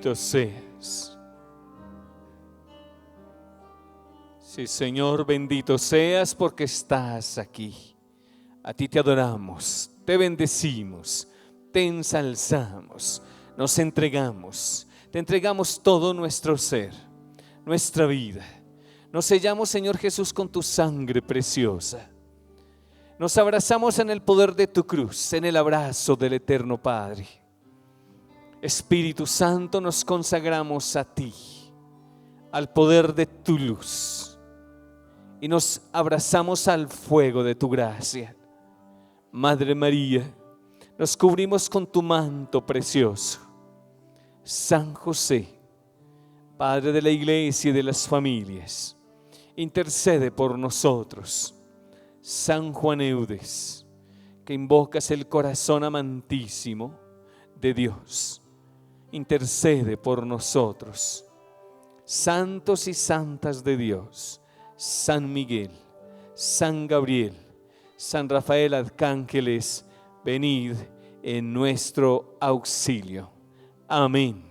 bendito seas. Sí, Señor, bendito seas porque estás aquí. A ti te adoramos, te bendecimos, te ensalzamos, nos entregamos, te entregamos todo nuestro ser, nuestra vida. Nos sellamos, Señor Jesús, con tu sangre preciosa. Nos abrazamos en el poder de tu cruz, en el abrazo del eterno Padre. Espíritu Santo, nos consagramos a ti, al poder de tu luz, y nos abrazamos al fuego de tu gracia. Madre María, nos cubrimos con tu manto precioso. San José, Padre de la Iglesia y de las familias, intercede por nosotros. San Juan Eudes, que invocas el corazón amantísimo de Dios, intercede por nosotros. Santos y santas de Dios, San Miguel, San Gabriel, San Rafael arcángeles, venid en nuestro auxilio. Amén,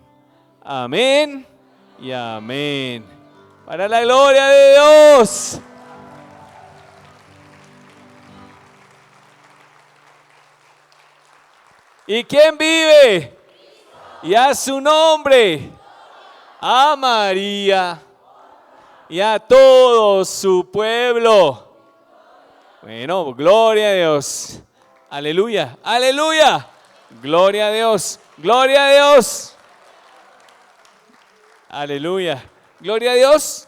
amén y amén. Para la gloria de Dios. ¿Y quién vive? Y a su nombre, a María y a todo su pueblo. Bueno, gloria a Dios. Aleluya, aleluya. Gloria a Dios, gloria a Dios. Aleluya, gloria a Dios.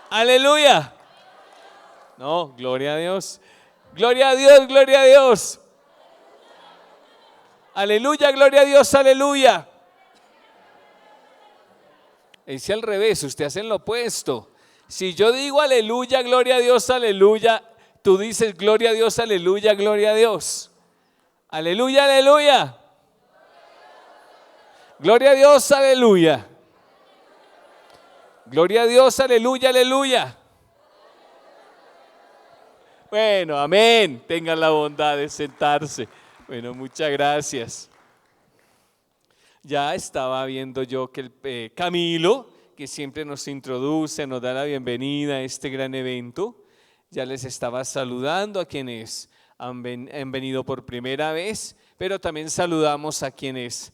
Aleluya. No, gloria a Dios. Gloria a Dios, gloria a Dios. Aleluya, gloria a Dios, aleluya. Dice al revés, usted hace lo opuesto. Si yo digo aleluya, gloria a Dios, aleluya, tú dices gloria a Dios, aleluya, gloria a Dios. Aleluya, aleluya. Gloria a Dios, aleluya. Gloria a Dios, aleluya, aleluya. Bueno, amén. Tengan la bondad de sentarse. Bueno, muchas gracias. Ya estaba viendo yo que el Camilo, que siempre nos introduce, nos da la bienvenida a este gran evento, ya les estaba saludando a quienes han venido por primera vez, pero también saludamos a quienes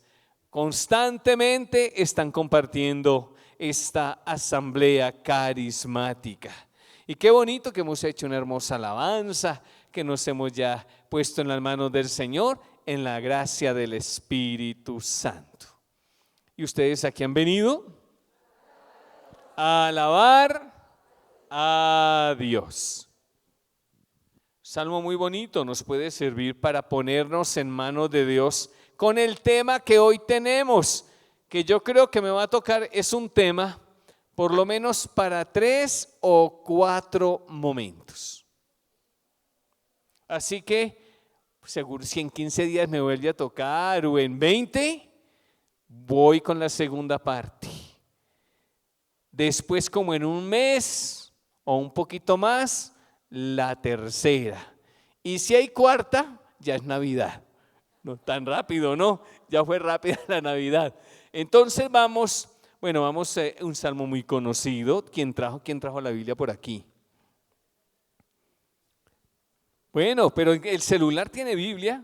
constantemente están compartiendo esta asamblea carismática. Y qué bonito que hemos hecho una hermosa alabanza, que nos hemos ya puesto en las manos del Señor, en la gracia del Espíritu Santo. ¿Y ustedes aquí han venido? A alabar a Dios. Salmo muy bonito, nos puede servir para ponernos en manos de Dios con el tema que hoy tenemos, que yo creo que me va a tocar, es un tema por lo menos para 3 o 4 momentos. Así que seguro si en 15 días me vuelve a tocar o en 20, voy con la segunda parte. Después, como en un mes o un poquito más, la tercera. Y si hay cuarta, ya es Navidad. No tan rápido, ¿no? Ya fue rápida la Navidad. Entonces vamos a un salmo muy conocido. ¿Quién trajo la Biblia por aquí? Bueno, pero el celular tiene Biblia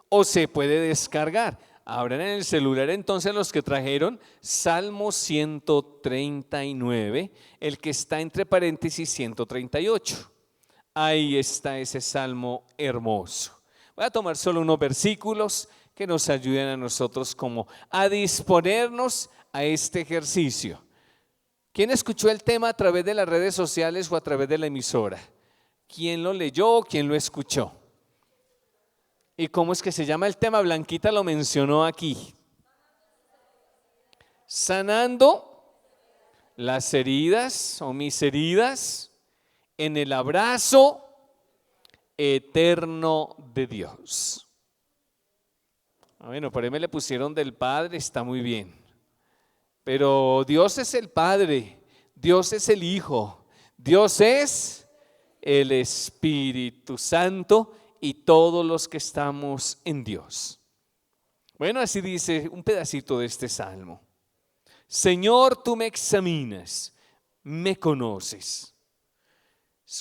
o se puede descargar. Abran en el celular entonces los que trajeron Salmo 139, el que está entre paréntesis 138. Ahí está ese salmo hermoso. Voy a tomar solo unos versículos que nos ayuden a nosotros como a disponernos a este ejercicio. ¿Quién escuchó el tema a través de las redes sociales o a través de la emisora? ¿Quién lo leyó? ¿Quién lo escuchó? ¿Y cómo es que se llama el tema? Blanquita lo mencionó aquí. Sanando las heridas o mis heridas en el abrazo eterno de Dios. Bueno, por ahí me le pusieron del Padre, está muy bien. Pero Dios es el Padre, Dios es el Hijo, Dios es el Espíritu Santo y todos los que estamos en Dios. Bueno, así dice un pedacito de este salmo. Señor, tú me examinas, me conoces.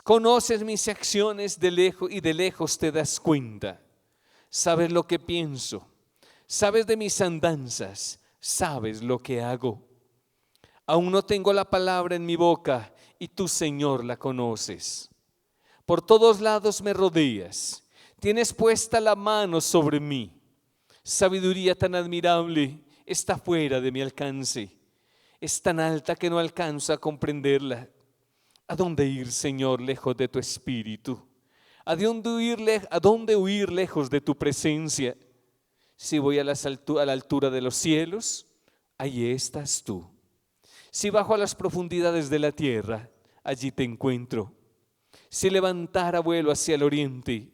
Conoces mis acciones de lejos y de lejos te das cuenta. Sabes lo que pienso, sabes de mis andanzas, sabes lo que hago. Aún no tengo la palabra en mi boca y tú, Señor, la conoces. Por todos lados me rodeas, tienes puesta la mano sobre mí. Sabiduría tan admirable está fuera de mi alcance. Es tan alta que no alcanzo a comprenderla. ¿A dónde ir, Señor, lejos de tu espíritu? ¿A dónde huir lejos de tu presencia? Si voy a la altura de los cielos, allí estás tú. Si bajo a las profundidades de la tierra, allí te encuentro. Si levantara vuelo hacia el oriente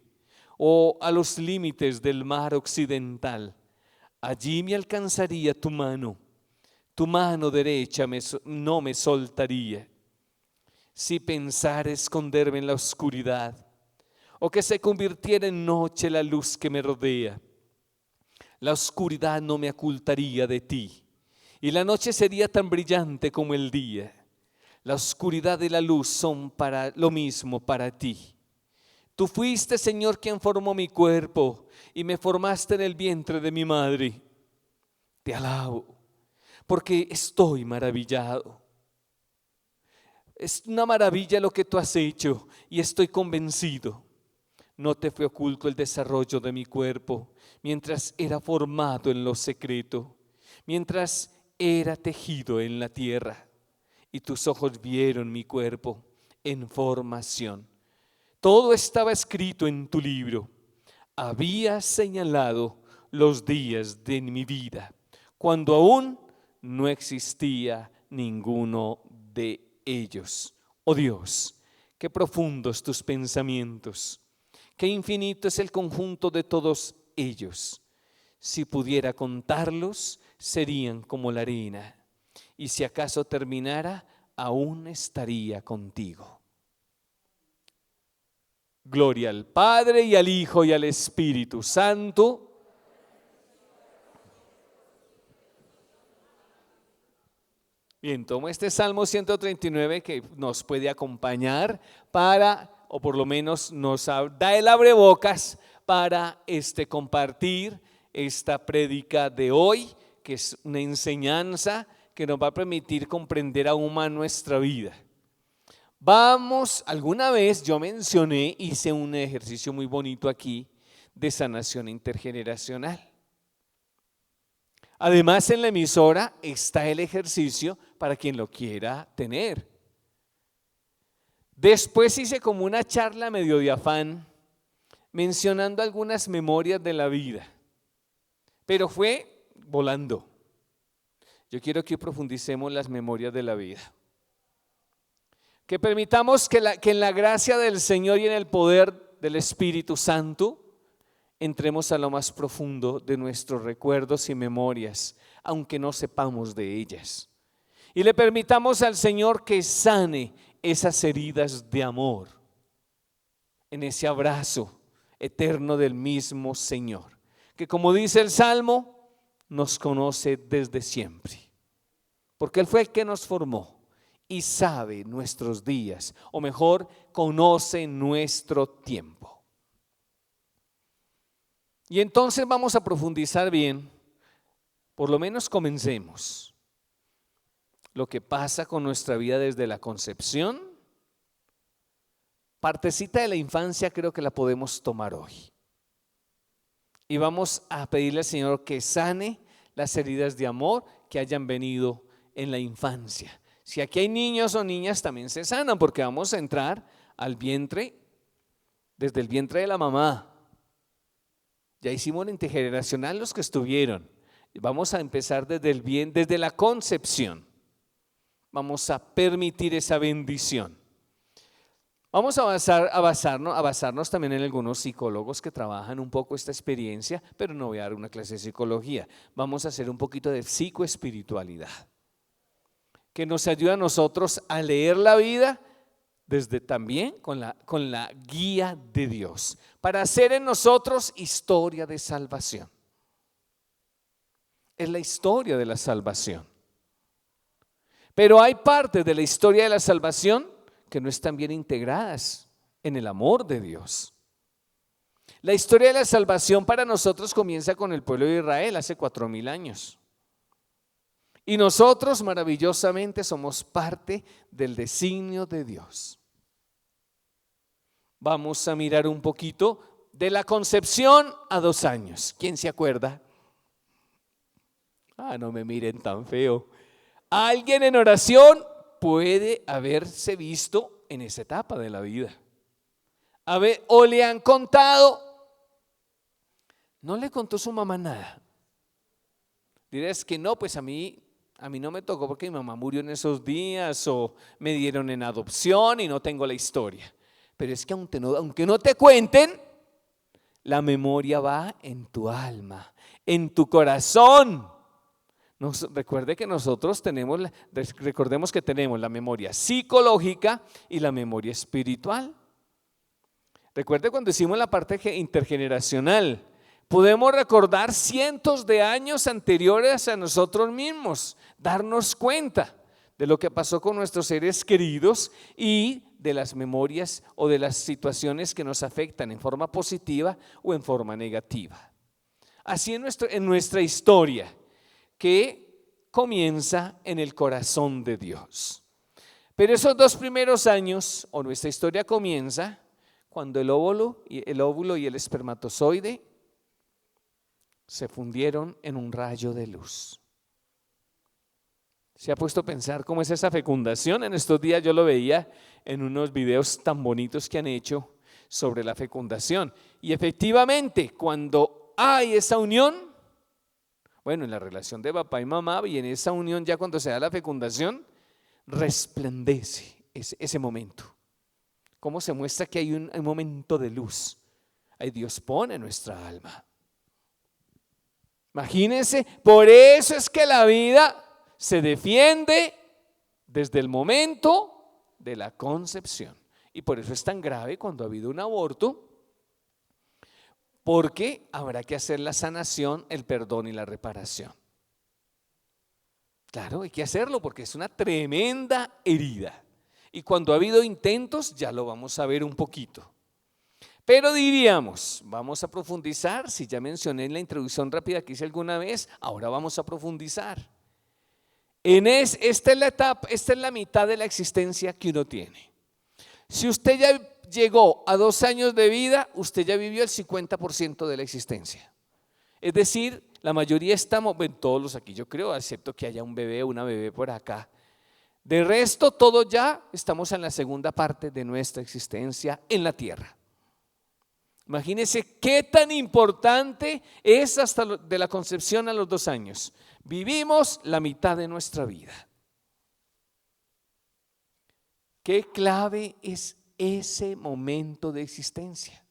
o a los límites del mar occidental, allí me alcanzaría tu mano derecha no me soltaría. Si pensara esconderme en la oscuridad, o que se convirtiera en noche la luz que me rodea, la oscuridad no me ocultaría de ti, y la noche sería tan brillante como el día. La oscuridad y la luz son para lo mismo para ti. Tú fuiste, Señor, quien formó mi cuerpo y me formaste en el vientre de mi madre. Te alabo, porque estoy maravillado. Es una maravilla lo que tú has hecho y estoy convencido. No te fue oculto el desarrollo de mi cuerpo mientras era formado en lo secreto, mientras era tejido en la tierra, y tus ojos vieron mi cuerpo en formación. Todo estaba escrito en tu libro. Había señalado los días de mi vida, cuando aún no existía ninguno de ellos. Oh Dios, qué profundos tus pensamientos, qué infinito es el conjunto de todos ellos. Si pudiera contarlos, serían como la arena, y si acaso terminara, aún estaría contigo. Gloria al Padre y al Hijo y al Espíritu Santo. Bien, tomo este Salmo 139 que nos puede acompañar o por lo menos nos da el abrebocas para compartir esta prédica de hoy, que es una enseñanza que nos va a permitir comprender aún más nuestra vida. Alguna vez yo hice un ejercicio muy bonito aquí de sanación intergeneracional. Además, en la emisora está el ejercicio para quien lo quiera tener. Después hice como una charla medio de afán, mencionando algunas memorias de la vida, pero fue volando. Yo quiero que profundicemos las memorias de la vida. Que permitamos que en la gracia del Señor y en el poder del Espíritu Santo entremos a lo más profundo de nuestros recuerdos y memorias, aunque no sepamos de ellas. Y le permitamos al Señor que sane esas heridas de amor en ese abrazo eterno del mismo Señor, que como dice el Salmo, nos conoce desde siempre, porque Él fue el que nos formó y sabe nuestros días, o mejor, conoce nuestro tiempo. Y entonces vamos a profundizar bien, por lo menos comencemos. Lo que pasa con nuestra vida desde la concepción, partecita de la infancia creo que la podemos tomar hoy. Y vamos a pedirle al Señor que sane las heridas de amor que hayan venido en la infancia. Si aquí hay niños o niñas, también se sanan, porque vamos a entrar al vientre, desde el vientre de la mamá. Ya hicimos la intergeneracional los que estuvieron. Vamos a empezar desde la concepción. Vamos a permitir esa bendición. Vamos a basarnos también en algunos psicólogos que trabajan un poco esta experiencia, pero no voy a dar una clase de psicología. Vamos a hacer un poquito de psicoespiritualidad, que nos ayuda a nosotros a leer la vida desde también con la guía de Dios, para hacer en nosotros historia de salvación. Es la historia de la salvación. Pero hay partes de la historia de la salvación que no están bien integradas en el amor de Dios. La historia de la salvación para nosotros comienza con el pueblo de Israel hace 4000 años. Y nosotros maravillosamente somos parte del designio de Dios. Vamos a mirar un poquito de la concepción a 2 años. ¿Quién se acuerda? No me miren tan feo. Alguien en oración puede haberse visto en esa etapa de la vida. O le han contado. No le contó su mamá nada. Dirás que no, pues a mí no me tocó porque mi mamá murió en esos días o me dieron en adopción y no tengo la historia. Pero es que aunque no te cuenten, la memoria va en tu alma, en tu corazón. Recordemos que tenemos la memoria psicológica y la memoria espiritual. Recuerde cuando hicimos la parte intergeneracional, podemos recordar cientos de años anteriores a nosotros mismos, darnos cuenta de lo que pasó con nuestros seres queridos y de las memorias o de las situaciones que nos afectan en forma positiva o en forma negativa. Así en nuestra historia, que comienza en el corazón de Dios. Pero esos 2 primeros años, o nuestra historia comienza cuando el óvulo y el espermatozoide se fundieron en un rayo de luz. ¿Se ha puesto a pensar cómo es esa fecundación? En estos días yo lo veía en unos videos tan bonitos que han hecho sobre la fecundación. Y efectivamente, cuando hay esa unión, bueno, en la relación de papá y mamá, y en esa unión ya cuando se da la fecundación, resplandece ese momento. ¿Cómo se muestra que hay un momento de luz? Ahí Dios pone nuestra alma. Imagínense, por eso es que la vida se defiende desde el momento de la concepción. Y por eso es tan grave cuando ha habido un aborto, porque habrá que hacer la sanación, el perdón y la reparación. Claro, hay que hacerlo porque es una tremenda herida. Y cuando ha habido intentos, ya lo vamos a ver un poquito. Pero diríamos, vamos a profundizar, si ya mencioné en la introducción rápida que hice alguna vez, ahora vamos a profundizar. Esta es la mitad de la existencia que uno tiene. Si usted ya llegó a 2 años de vida, usted ya vivió el 50% de la existencia. Es decir, la mayoría estamos, bueno, todos los aquí yo creo, excepto que haya un bebé o una bebé por acá. De resto, todos ya estamos en la segunda parte de nuestra existencia en la tierra. Imagínense qué tan importante es hasta de la concepción a los 2 años. Vivimos la mitad de nuestra vida. Qué clave es ese momento de existencia.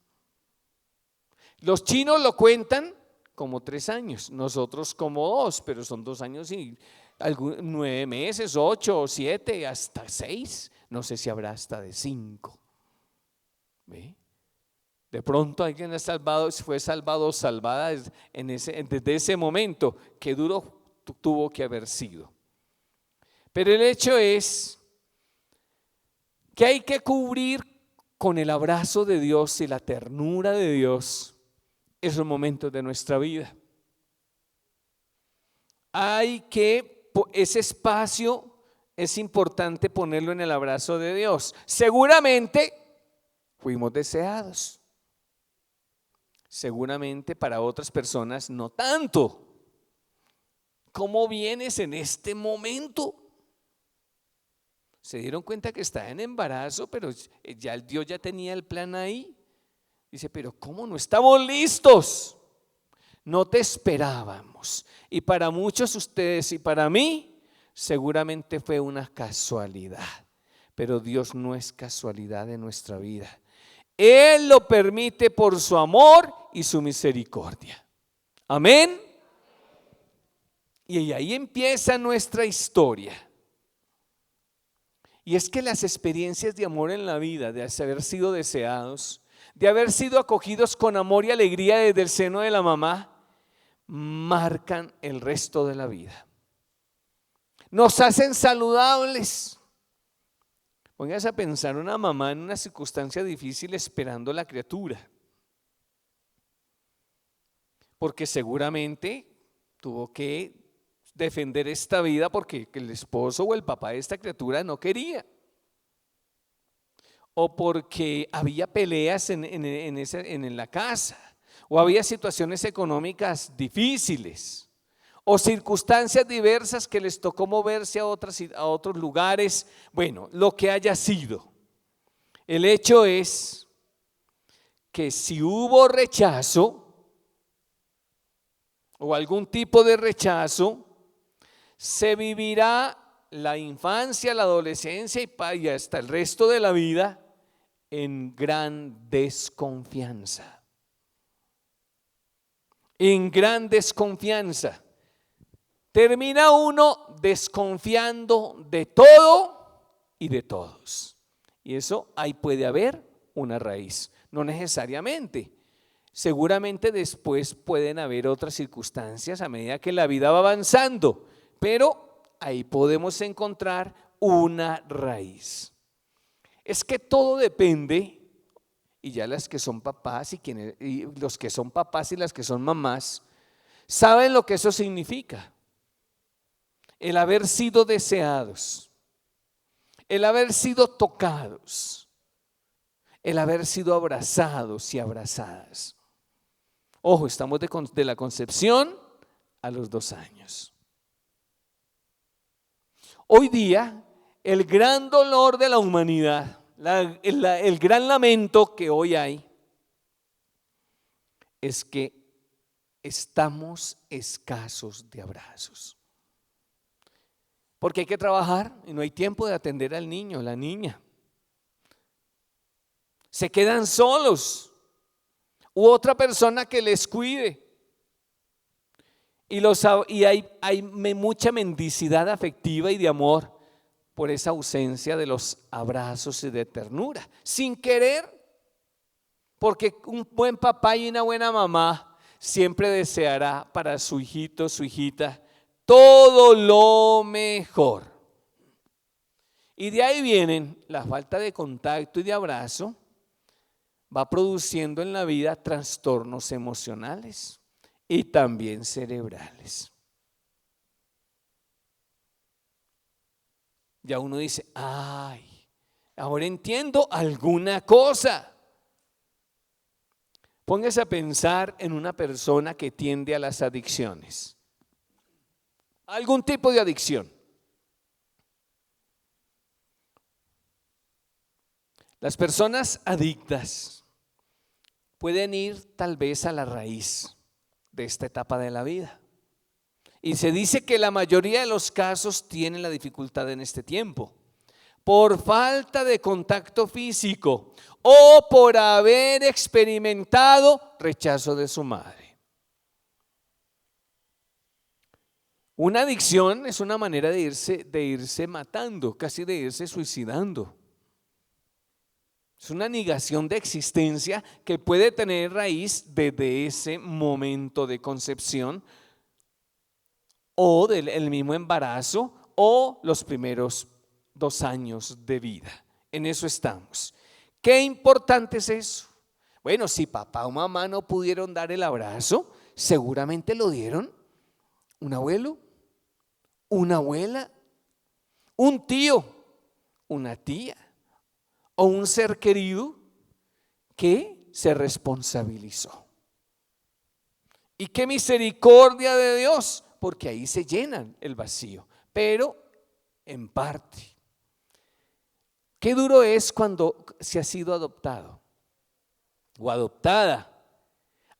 Los chinos lo cuentan como 3 años, nosotros como 2, pero son 2 años y 9 meses, 8 o 7, hasta 6, no sé si habrá hasta de 5. ¿Ve? De pronto alguien fue salvado o salvada desde ese momento. Qué duro tuvo que haber sido. Pero el hecho es que hay que cubrir con el abrazo de Dios y la ternura de Dios esos momentos de nuestra vida. Ese espacio es importante ponerlo en el abrazo de Dios. Seguramente fuimos deseados. Seguramente para otras personas no tanto. ¿Cómo vienes en este momento? Se dieron cuenta que está en embarazo, pero ya Dios ya tenía el plan ahí. Dice, pero ¿cómo no estamos listos? No te esperábamos. Y para muchos de ustedes y para mí, seguramente fue una casualidad. Pero Dios no es casualidad en nuestra vida. Él lo permite por su amor y su misericordia. Amén. Y ahí empieza nuestra historia. Y es que las experiencias de amor en la vida, de haber sido deseados, de haber sido acogidos con amor y alegría desde el seno de la mamá, marcan el resto de la vida. nos hacen saludables. Póngase a pensar una mamá en una circunstancia difícil esperando a la criatura, porque seguramente tuvo que defender esta vida porque el esposo o el papá de esta criatura no quería, o porque había peleas en la casa, o había situaciones económicas difíciles, o circunstancias diversas que les tocó moverse a otros lugares. Bueno, lo que haya sido, el hecho es que si hubo rechazo o algún tipo de rechazo, se vivirá la infancia, la adolescencia y hasta el resto de la vida en gran desconfianza. En gran desconfianza. Termina uno desconfiando de todo y de todos. Y eso ahí puede haber una raíz. No necesariamente. Seguramente después pueden haber otras circunstancias a medida que la vida va avanzando, pero ahí podemos encontrar una raíz. Es que todo depende, y ya las que son papás y los que son papás y las que son mamás saben lo que eso significa. El haber sido deseados, el haber sido tocados, el haber sido abrazados y abrazadas. Ojo, estamos de la concepción a los 2 años. Hoy día, el gran dolor de la humanidad, el gran lamento que hoy hay, es que estamos escasos de abrazos. Porque hay que trabajar y no hay tiempo de atender al niño, la niña. Se quedan solos. U otra persona que les cuide. Y hay mucha mendicidad afectiva y de amor por esa ausencia de los abrazos y de ternura, sin querer, porque un buen papá y una buena mamá siempre deseará para su hijito, su hijita, todo lo mejor. Y de ahí vienen la falta de contacto y de abrazo. Va produciendo en la vida trastornos emocionales y también cerebrales. Ya uno dice, ay, ahora entiendo alguna cosa. Póngase a pensar en una persona que tiende a las adicciones. Algún tipo de adicción. Las personas adictas pueden ir tal vez a la raíz de esta etapa de la vida. Y se dice que la mayoría de los casos tienen la dificultad en este tiempo, por falta de contacto físico o por haber experimentado rechazo de su madre. Una adicción es una manera de irse matando, casi de irse suicidando. Es una negación de existencia que puede tener raíz desde ese momento de concepción o del mismo embarazo o los primeros 2 años de vida. En eso estamos. ¿Qué importante es eso? Bueno, si papá o mamá no pudieron dar el abrazo, seguramente lo dieron un abuelo, una abuela, un tío, una tía o un ser querido que se responsabilizó. Y qué misericordia de Dios, porque ahí se llenan el vacío, pero en parte. Qué duro es cuando se ha sido adoptado o adoptada.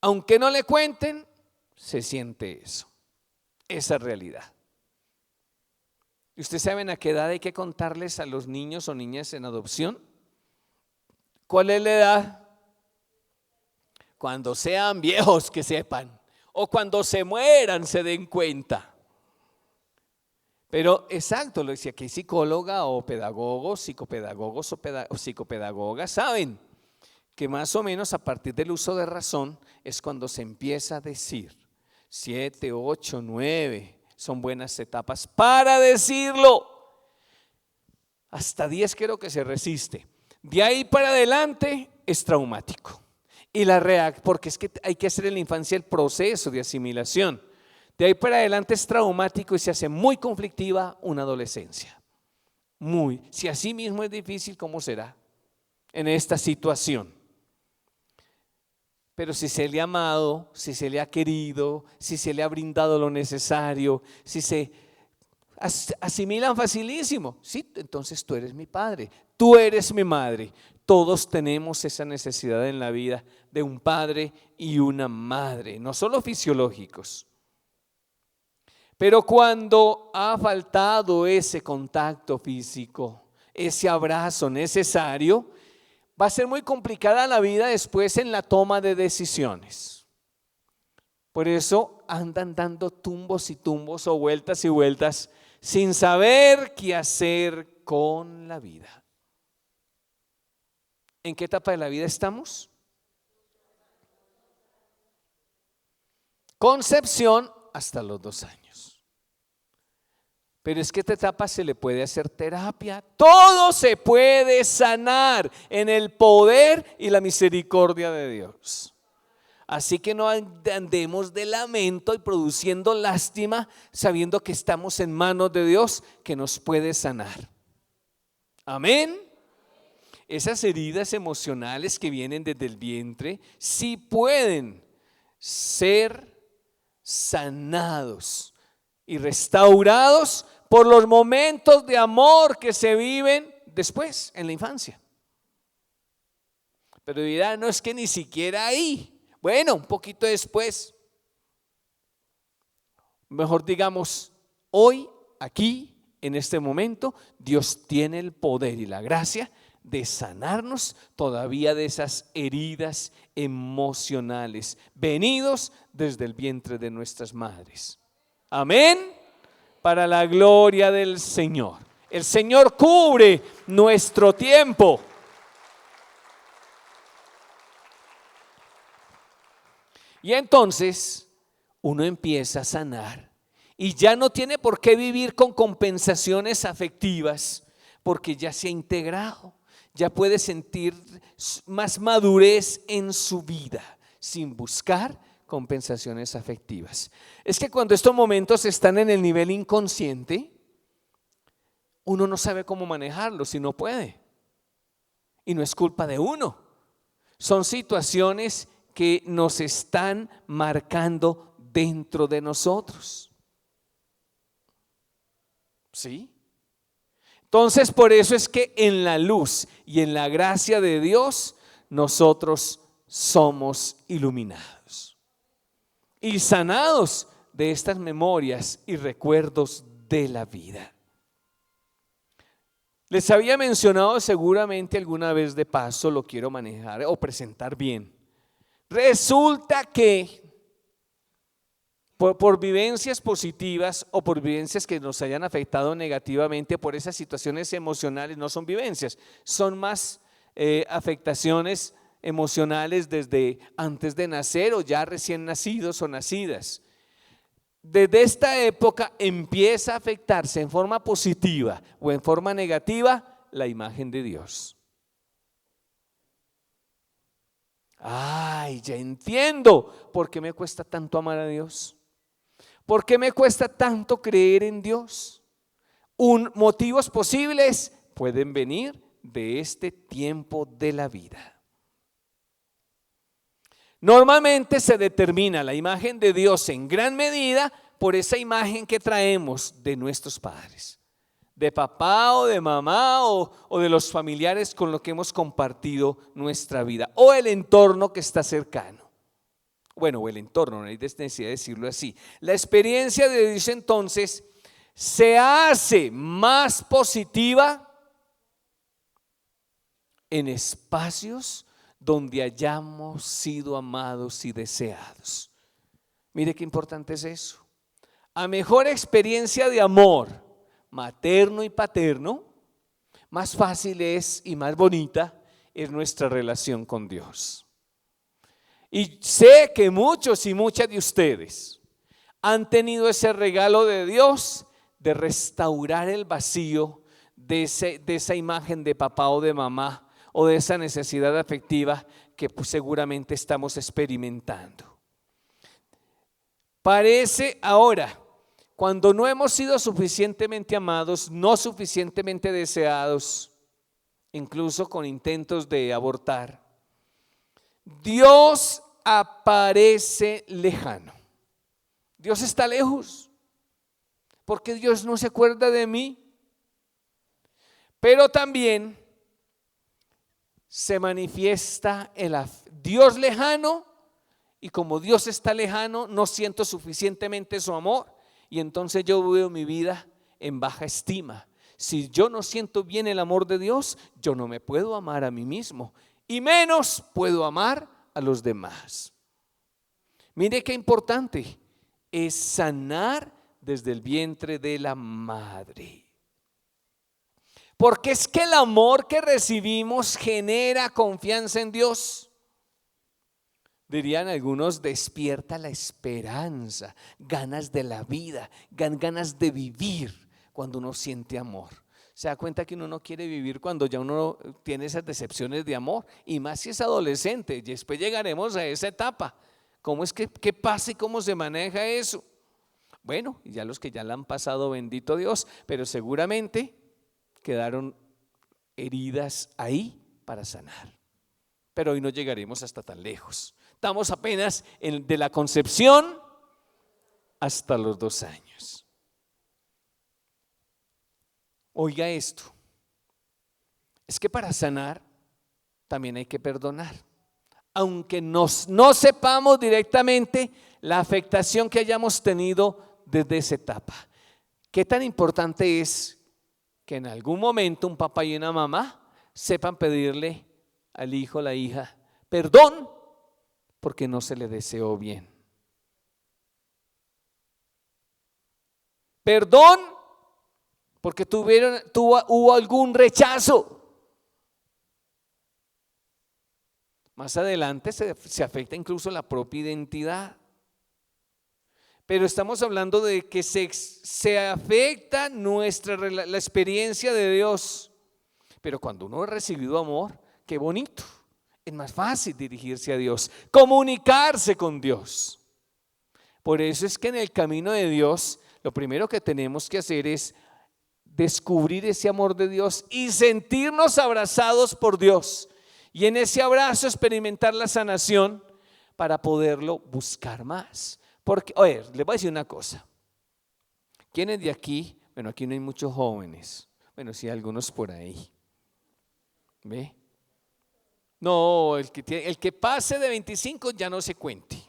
Aunque no le cuenten, se siente eso, esa realidad. ¿Y ustedes saben a qué edad hay que contarles a los niños o niñas en adopción? ¿Cuál es la edad? Cuando sean viejos, que sepan, o cuando se mueran se den cuenta. Pero exacto, lo decía, que psicóloga o pedagogos, psicopedagogos o psicopedagogas saben que más o menos a partir del uso de razón es cuando se empieza a decir 7, 8, 9, son buenas etapas para decirlo. Hasta 10 creo que se resiste. De ahí para adelante es traumático. Y porque es que hay que hacer en la infancia el proceso de asimilación. De ahí para adelante es traumático y se hace muy conflictiva una adolescencia. Si así mismo es difícil, ¿cómo será en esta situación? Pero si se le ha amado, si se le ha querido, si se le ha brindado lo necesario, si se asimilan facilísimo, sí, entonces tú eres mi padre, tú eres mi madre. Todos tenemos esa necesidad en la vida de un padre y una madre, no solo fisiológicos. Pero cuando ha faltado ese contacto físico, ese abrazo necesario, va a ser muy complicada la vida después en la toma de decisiones. Por eso andan dando tumbos y tumbos o vueltas y vueltas sin saber qué hacer con la vida. ¿En qué etapa de la vida estamos? Concepción hasta los 2 años. Pero es que esta etapa se le puede hacer terapia. Todo se puede sanar en el poder y la misericordia de Dios. Así que no andemos de lamento y produciendo lástima, sabiendo que estamos en manos de Dios que nos puede sanar. Amén. Esas heridas emocionales que vienen desde el vientre sí pueden ser sanados y restaurados por los momentos de amor que se viven después, en la infancia. Pero dirán, no, es que ni siquiera ahí. Bueno, un poquito después. Mejor digamos, hoy, aquí, en este momento, Dios tiene el poder y la gracia de sanarnos todavía de esas heridas emocionales, venidos desde el vientre de nuestras madres. Amén. Para la gloria del Señor. El Señor cubre nuestro tiempo. Y entonces uno empieza a sanar y ya no tiene por qué vivir con compensaciones afectivas, porque ya se ha integrado, ya puede sentir más madurez en su vida sin buscar compensaciones afectivas. Es que cuando estos momentos están en el nivel inconsciente, uno no sabe cómo manejarlos y no puede. Y no es culpa de uno, son situaciones que nos están marcando dentro de nosotros. ¿Sí? Entonces, por eso es que en la luz y en la gracia de Dios, nosotros somos iluminados y sanados de estas memorias y recuerdos de la vida. Les había mencionado seguramente alguna vez de paso, lo quiero manejar o presentar bien. Resulta que por vivencias positivas o por vivencias que nos hayan afectado negativamente por esas situaciones emocionales, no son vivencias, son más afectaciones emocionales desde antes de nacer o ya recién nacidos o nacidas. Desde esta época empieza a afectarse en forma positiva o en forma negativa la imagen de Dios. Ay, ya entiendo por qué me cuesta tanto amar a Dios. ¿Por qué me cuesta tanto creer en Dios? Motivos posibles pueden venir de este tiempo de la vida. Normalmente se determina la imagen de Dios en gran medida por esa imagen que traemos de nuestros padres, de papá o de mamá o de los familiares con los que hemos compartido nuestra vida, o el entorno que está cercano. Bueno, o el entorno, no hay necesidad de decirlo así. La experiencia de Dios entonces se hace más positiva en espacios donde hayamos sido amados y deseados. Mire qué importante es eso. A mejor experiencia de amor materno y paterno, más fácil es y más bonita es nuestra relación con Dios. Y sé que muchos y muchas de ustedes han tenido ese regalo de Dios de restaurar el vacío de esa imagen de papá o de mamá, o de esa necesidad afectiva que pues seguramente estamos experimentando. Parece ahora, cuando no hemos sido suficientemente amados, no suficientemente deseados, incluso con intentos de abortar, Dios aparece lejano. Dios está lejos, porque Dios no se acuerda de mí. Pero también se manifiesta el Dios lejano, y como Dios está lejano, no siento suficientemente su amor, y entonces yo veo mi vida en baja estima. Si yo no siento bien el amor de Dios, yo no me puedo amar a mí mismo, y menos puedo amar a los demás. Mire qué importante es sanar desde el vientre de la madre. Porque es que el amor que recibimos genera confianza en Dios. Dirían algunos, despierta la esperanza, ganas de la vida, ganas de vivir cuando uno siente amor. Se da cuenta que uno no quiere vivir cuando ya uno tiene esas decepciones de amor, y más si es adolescente. Y después llegaremos a esa etapa. ¿Cómo es que qué pasa y cómo se maneja eso? Bueno, ya los que ya la han pasado, bendito Dios, pero seguramente quedaron heridas ahí para sanar. Pero hoy no llegaremos hasta tan lejos. Estamos apenas de la concepción hasta los 2 años. Oiga esto, es que para sanar también hay que perdonar. Aunque no sepamos directamente la afectación que hayamos tenido desde esa etapa. ¿Qué tan importante es que en algún momento un papá y una mamá sepan pedirle al hijo o la hija perdón porque no se le deseó bien? Perdón porque hubo algún rechazo. Más adelante se afecta incluso la propia identidad. Pero estamos hablando de que se afecta la experiencia de Dios. Pero cuando uno ha recibido amor, qué bonito, es más fácil dirigirse a Dios, comunicarse con Dios. Por eso es que en el camino de Dios, lo primero que tenemos que hacer es descubrir ese amor de Dios y sentirnos abrazados por Dios. Y en ese abrazo experimentar la sanación para poderlo buscar más. Porque, oye, les voy a decir una cosa. ¿Quiénes de aquí? Bueno, aquí no hay muchos jóvenes. Bueno, sí, algunos por ahí. ¿Ve? No, el que pase de 25 ya no se cuente.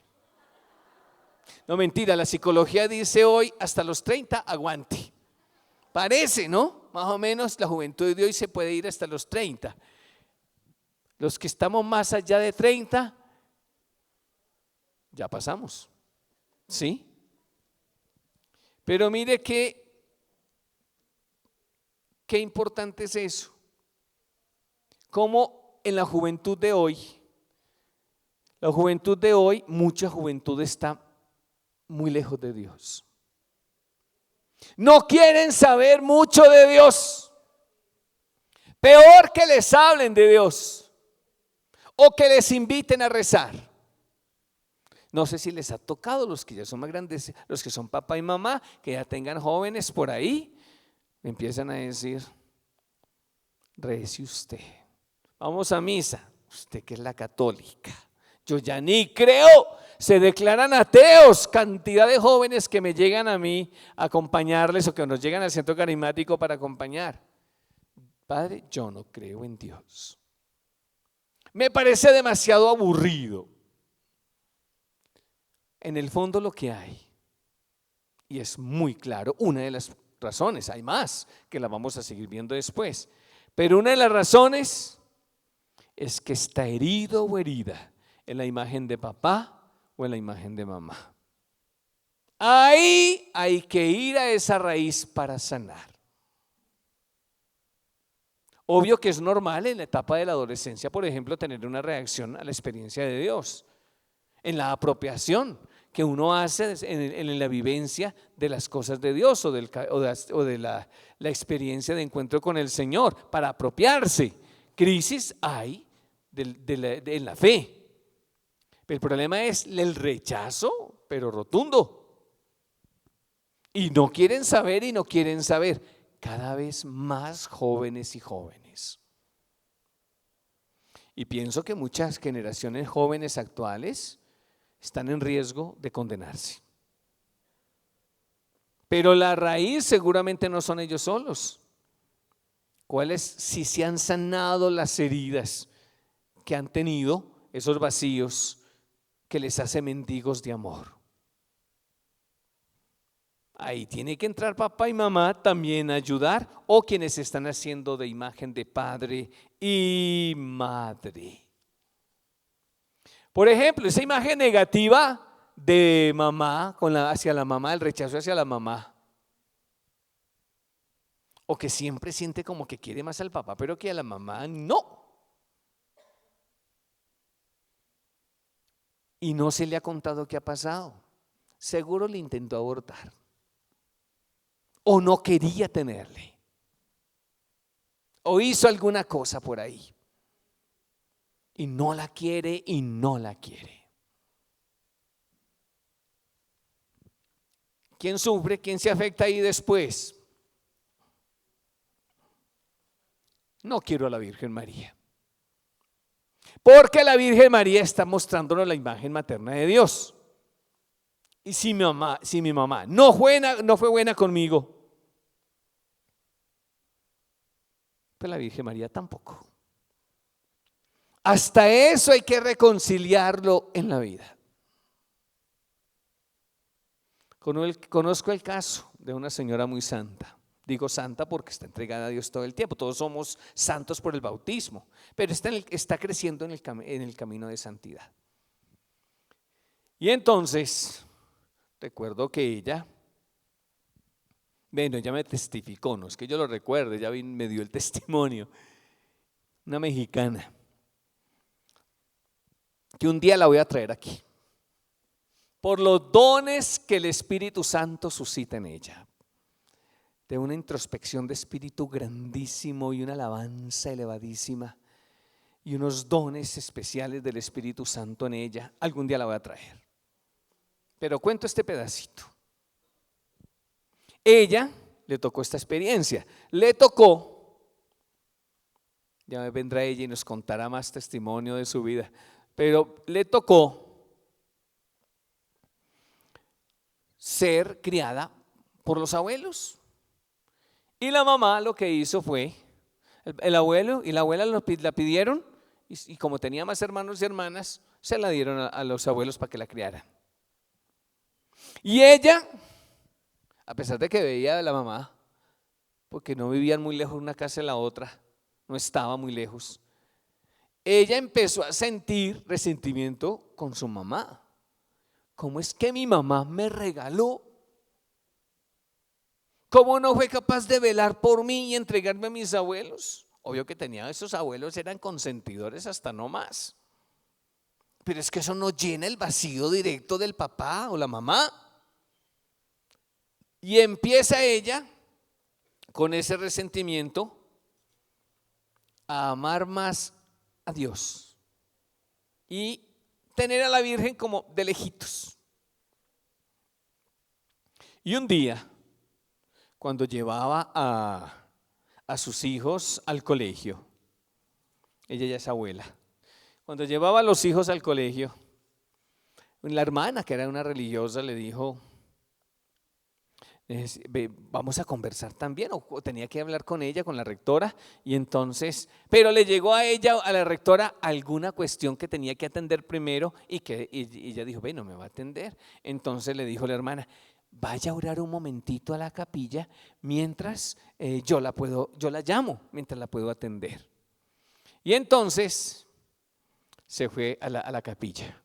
No, mentira, la psicología dice hoy hasta los 30 aguante. Parece, ¿no? Más o menos la juventud de hoy se puede ir hasta los 30. Los que estamos más allá de 30, ya pasamos. ¿Sí? Pero mire qué importante es eso. Como en la juventud de hoy, mucha juventud está muy lejos de Dios. No quieren saber mucho de Dios. Peor que les hablen de Dios o que les inviten a rezar. No sé si les ha tocado, los que ya son más grandes, los que son papá y mamá, que ya tengan jóvenes por ahí, empiezan a decir: rece usted, vamos a misa, usted que es la católica, yo ya ni creo, se declaran ateos. Cantidad de jóvenes que me llegan a mí a acompañarles o que nos llegan al centro carismático para acompañar. Padre, yo no creo en Dios, me parece demasiado aburrido. En el fondo lo que hay, y es muy claro, una de las razones, hay más que la vamos a seguir viendo después, pero una de las razones es que está herido o herida en la imagen de papá o en la imagen de mamá. Ahí hay que ir a esa raíz para sanar. Obvio que es normal en la etapa de la adolescencia, por ejemplo, tener una reacción a la experiencia de Dios, en la apropiación, que uno hace en la vivencia de las cosas de Dios o de la experiencia de encuentro con el Señor para apropiarse. Crisis hay en la fe. El problema es el rechazo, pero rotundo. Y no quieren saber y no quieren saber. Cada vez más jóvenes y jóvenes. Y pienso que muchas generaciones jóvenes actuales están en riesgo de condenarse. Pero la raíz seguramente no son ellos solos. ¿Cuáles? Si se han sanado las heridas que han tenido, esos vacíos que les hace mendigos de amor. Ahí tiene que entrar papá y mamá también a ayudar, o quienes están haciendo de imagen de padre y madre. Por ejemplo, esa imagen negativa de mamá hacia la mamá, el rechazo hacia la mamá, o que siempre siente como que quiere más al papá, pero que a la mamá no. Y no se le ha contado qué ha pasado. Seguro le intentó abortar. O no quería tenerle. O hizo alguna cosa por ahí. Y no la quiere y no la quiere. ¿Quién sufre? ¿Quién se afecta ahí después? No quiero a la Virgen María. Porque la Virgen María está mostrándonos la imagen materna de Dios. Y si mi mamá no fue buena conmigo, pues la Virgen María tampoco. Hasta eso hay que reconciliarlo en la vida. Conozco el caso de una señora muy santa. Digo santa porque está entregada a Dios todo el tiempo. Todos somos santos por el bautismo, pero está creciendo en el camino de santidad. Y entonces, recuerdo que ella me testificó, no es que yo lo recuerde, ya me dio el testimonio. Una mexicana, que un día la voy a traer aquí, por los dones que el Espíritu Santo suscita en ella, de una introspección de espíritu grandísimo y una alabanza elevadísima y unos dones especiales del Espíritu Santo en ella. Algún día la voy a traer, pero cuento este pedacito. Ella le tocó esta experiencia, ya vendrá ella y nos contará más testimonio de su vida, pero le tocó ser criada por los abuelos. Y la mamá lo que hizo fue, el abuelo y la abuela la pidieron, y como tenía más hermanos y hermanas, se la dieron a los abuelos para que la criaran. Y ella, a pesar de que veía a la mamá, porque no vivían muy lejos una casa de la otra, no estaba muy lejos, ella empezó a sentir resentimiento con su mamá. ¿Cómo es que mi mamá me regaló? ¿Cómo no fue capaz de velar por mí y entregarme a mis abuelos? Obvio que esos abuelos eran consentidores hasta no más. Pero es que eso no llena el vacío directo del papá o la mamá. Y empieza ella con ese resentimiento a amar más a Dios y tener a la Virgen como de lejitos. Y un día, cuando llevaba a sus hijos al colegio, ella ya es abuela, cuando llevaba a los hijos al colegio, la hermana, que era una religiosa, le dijo: vamos a conversar también, o tenía que hablar con ella, con la rectora, y entonces, pero le llegó a ella, a la rectora, alguna cuestión que tenía que atender primero, y ella dijo: no me va a atender. Entonces le dijo la hermana: vaya a orar un momentito a la capilla mientras yo la llamo, mientras la puedo atender. Y entonces se fue a la capilla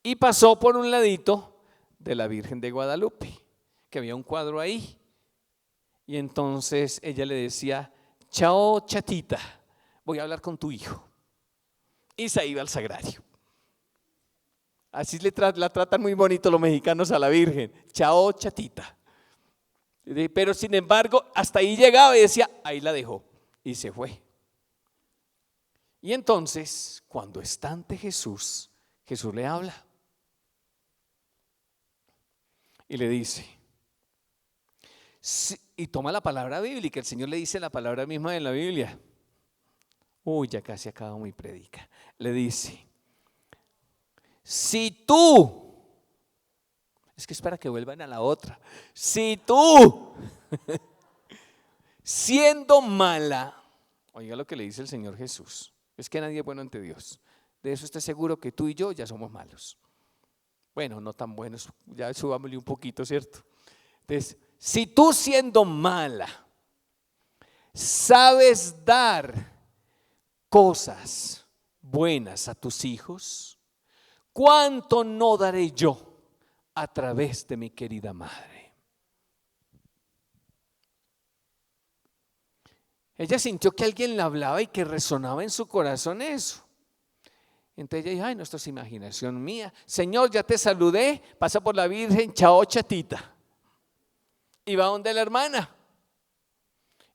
y pasó por un ladito de la Virgen de Guadalupe, que había un cuadro ahí. Y entonces ella le decía: chao chatita, voy a hablar con tu hijo. Y se iba al sagrario. Así la tratan muy bonito los mexicanos a la Virgen. Chao, chatita. Pero sin embargo, hasta ahí llegaba y decía, ahí la dejó. Y se fue. Y entonces, cuando está ante Jesús, Jesús le habla. Y le dice, y toma la palabra bíblica. El Señor le dice la palabra misma de la Biblia. Uy, ya casi acabo mi predica. Le dice, si tú, es que es para que vuelvan a la otra, si tú, siendo mala, oiga lo que le dice el Señor Jesús, es que nadie es bueno ante Dios. De eso estoy seguro que tú y yo ya somos malos. Bueno, no tan buenos, ya subámosle un poquito, ¿cierto? Entonces, si tú siendo mala, sabes dar cosas buenas a tus hijos, ¿cuánto no daré yo a través de mi querida madre? Ella sintió que alguien le hablaba y que resonaba en su corazón eso. Entonces ella dijo, ay, no, esto es imaginación mía. Señor, ya te saludé, pasa por la Virgen, chao chatita. Y va donde la hermana.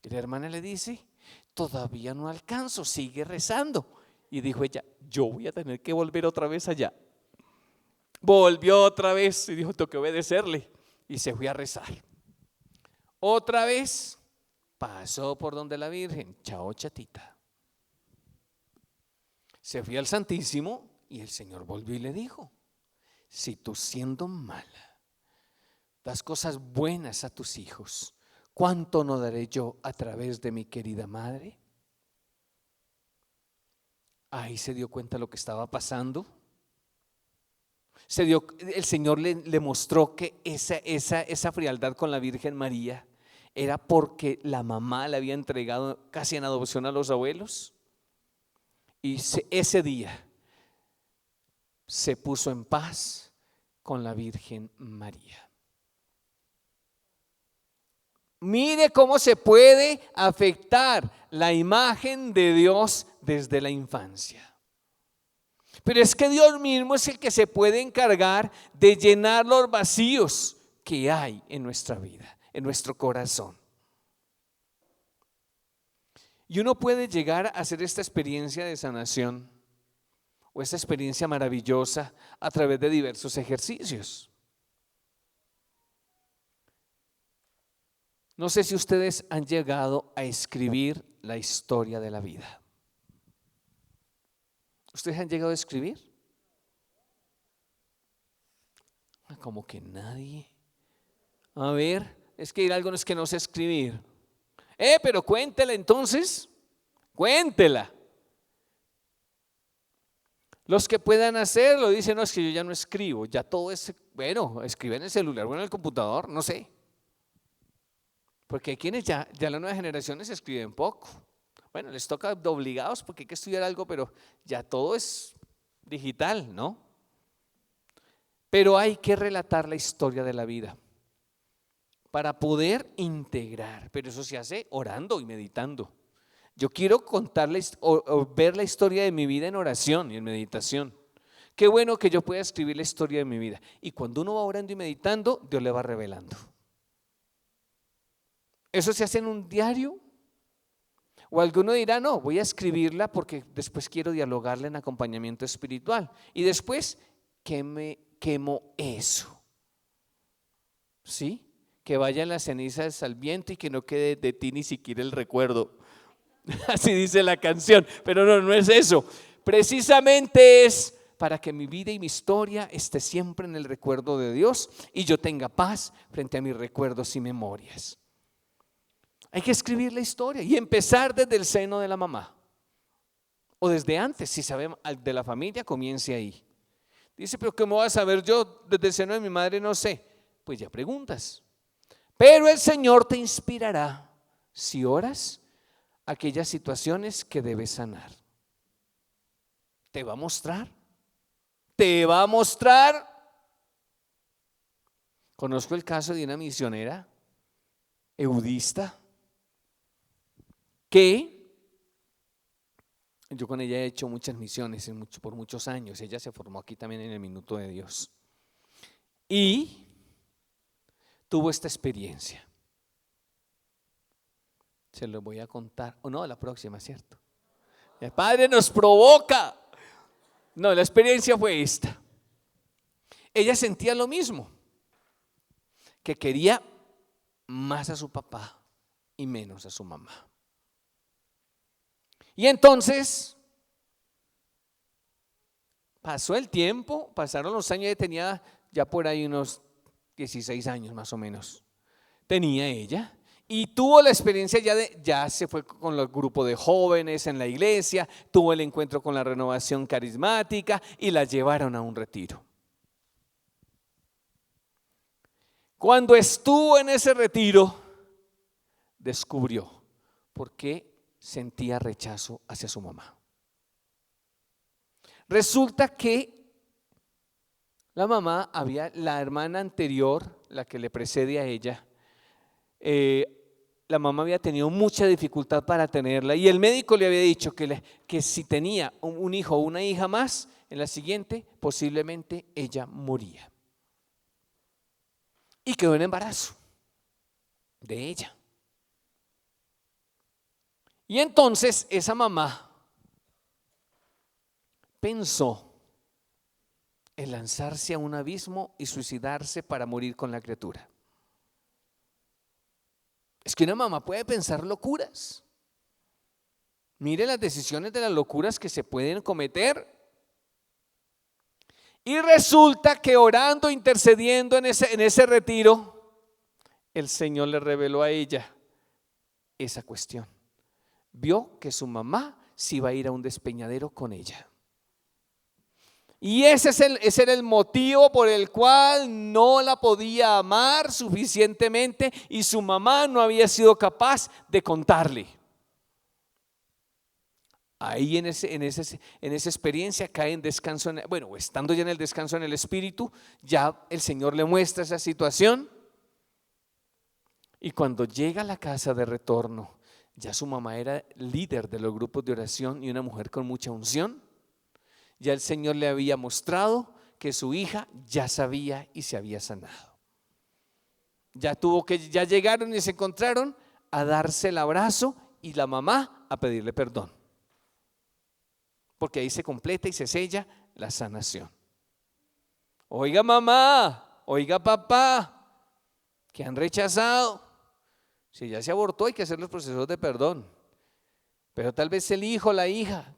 Y la hermana le dice, todavía no alcanzo, sigue rezando. Y dijo ella, yo voy a tener que volver otra vez allá. Volvió otra vez y dijo, tengo que obedecerle. Y se fue a rezar. Otra vez pasó por donde la Virgen, chao chatita. Se fue al Santísimo y el Señor volvió y le dijo, si tú siendo mala das cosas buenas a tus hijos, ¿cuánto no daré yo a través de mi querida madre? Ahí se dio cuenta lo que estaba pasando. El Señor le mostró que esa frialdad con la Virgen María era porque la mamá le había entregado casi en adopción a los abuelos. Y ese día se puso en paz con la Virgen María. Mire cómo se puede afectar la imagen de Dios desde la infancia. Pero es que Dios mismo es el que se puede encargar de llenar los vacíos que hay en nuestra vida, en nuestro corazón. Y uno puede llegar a hacer esta experiencia de sanación o esta experiencia maravillosa a través de diversos ejercicios. No sé si ustedes han llegado a escribir la historia de la vida. ¿Ustedes han llegado a escribir? Como que nadie. A ver, es que hay algunos que no sé escribir. Pero cuéntela entonces, cuéntela. Los que puedan hacerlo dicen, no, es que yo ya no escribo, ya todo es, bueno, escribe en el celular o en el computador, no sé. Porque hay quienes ya las nuevas generaciones escriben poco. Bueno, les toca de obligados porque hay que estudiar algo, pero ya todo es digital, ¿no? Pero hay que relatar la historia de la vida para poder integrar, pero eso se hace orando y meditando. Yo quiero contarles o ver la historia de mi vida en oración y en meditación. Qué bueno que yo pueda escribir la historia de mi vida. Y cuando uno va orando y meditando, Dios le va revelando. ¿Eso se hace en un diario? O alguno dirá, no, voy a escribirla porque después quiero dialogarla en acompañamiento espiritual. Y después, quemo eso. ¿Sí? Que vayan las cenizas al viento y que no quede de ti ni siquiera el recuerdo. Así dice la canción, pero no es eso. Precisamente es para que mi vida y mi historia esté siempre en el recuerdo de Dios y yo tenga paz frente a mis recuerdos y memorias. Hay que escribir la historia y empezar desde el seno de la mamá o desde antes, si sabemos, de la familia, comience ahí. Dice, pero ¿cómo voy a saber yo desde el seno de mi madre? No sé. Pues ya preguntas. Pero el Señor te inspirará, si oras, aquellas situaciones que debes sanar. Te va a mostrar. Te va a mostrar. Conozco el caso de una misionera eudista que Yo con ella he hecho muchas misiones por muchos años. Ella se formó aquí también en el Minuto de Dios. Y tuvo esta experiencia. Se lo voy a contar. O no, la próxima, ¿cierto? El Padre nos provoca. No, la experiencia fue esta. Ella sentía lo mismo, que quería más a su papá y menos a su mamá. Y entonces pasó el tiempo, pasaron los años, ella tenía ya por ahí unos 16 años más o menos, tenía ella. Y tuvo la experiencia ya se fue con los grupos de jóvenes en la iglesia, tuvo el encuentro con la renovación carismática y la llevaron a un retiro. Cuando estuvo en ese retiro, descubrió por qué sentía rechazo hacia su mamá. Resulta que la hermana anterior, la que le precede a ella, la mamá había tenido mucha dificultad para tenerla y el médico le había dicho que si tenía un hijo o una hija más, en la siguiente posiblemente ella moría. Y quedó en embarazo de ella. Y entonces esa mamá pensó en lanzarse a un abismo y suicidarse para morir con la criatura. Es que una mamá puede pensar locuras. Mire las decisiones de las locuras que se pueden cometer. Y resulta que orando, intercediendo en ese retiro, el Señor le reveló a ella esa cuestión. Vio que su mamá se iba a ir a un despeñadero con ella. Y ese era el motivo por el cual no la podía amar suficientemente y su mamá no había sido capaz de contarle. Ahí en esa experiencia cae en descanso, estando ya en el descanso en el Espíritu, ya el Señor le muestra esa situación. Y cuando llega a la casa de retorno, ya su mamá era líder de los grupos de oración y una mujer con mucha unción. Ya el Señor le había mostrado que su hija ya sabía y se había sanado. Ya llegaron y se encontraron a darse el abrazo y la mamá a pedirle perdón. Porque ahí se completa y se sella la sanación. Oiga mamá, oiga papá, que han rechazado. Si ya se abortó hay que hacer los procesos de perdón. Pero tal vez el hijo, la hija,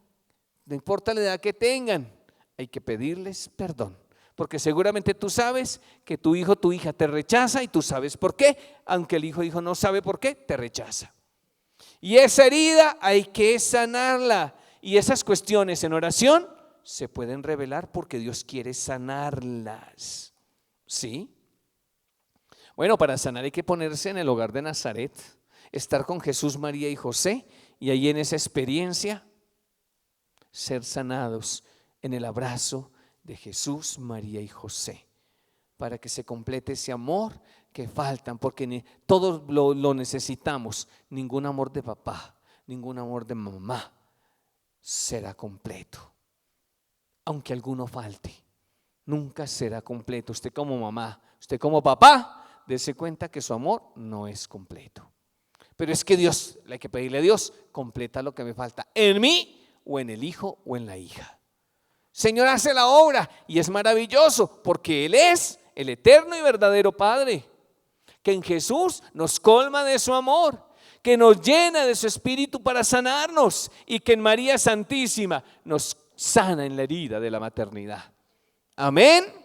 no importa la edad que tengan, hay que pedirles perdón. Porque seguramente tú sabes que tu hijo, tu hija te rechaza y tú sabes por qué. Aunque el hijo no sabe por qué, te rechaza. Y esa herida hay que sanarla. Y esas cuestiones en oración se pueden revelar porque Dios quiere sanarlas. ¿Sí? Bueno, para sanar hay que ponerse en el hogar de Nazaret, estar con Jesús, María y José, y ahí en esa experiencia ser sanados en el abrazo de Jesús, María y José, para que se complete ese amor que faltan, porque todos lo necesitamos. Ningún amor de papá, ningún amor de mamá será completo, aunque alguno falte, nunca será completo. Usted como mamá, usted como papá, dése cuenta que su amor no es completo. Pero es que Dios, hay que pedirle a Dios, completa lo que me falta en mí o en el hijo o en la hija. Señor hace la obra y es maravilloso porque Él es el eterno y verdadero Padre, que en Jesús nos colma de su amor, que nos llena de su espíritu para sanarnos y que en María Santísima nos sana en la herida de la maternidad. Amén.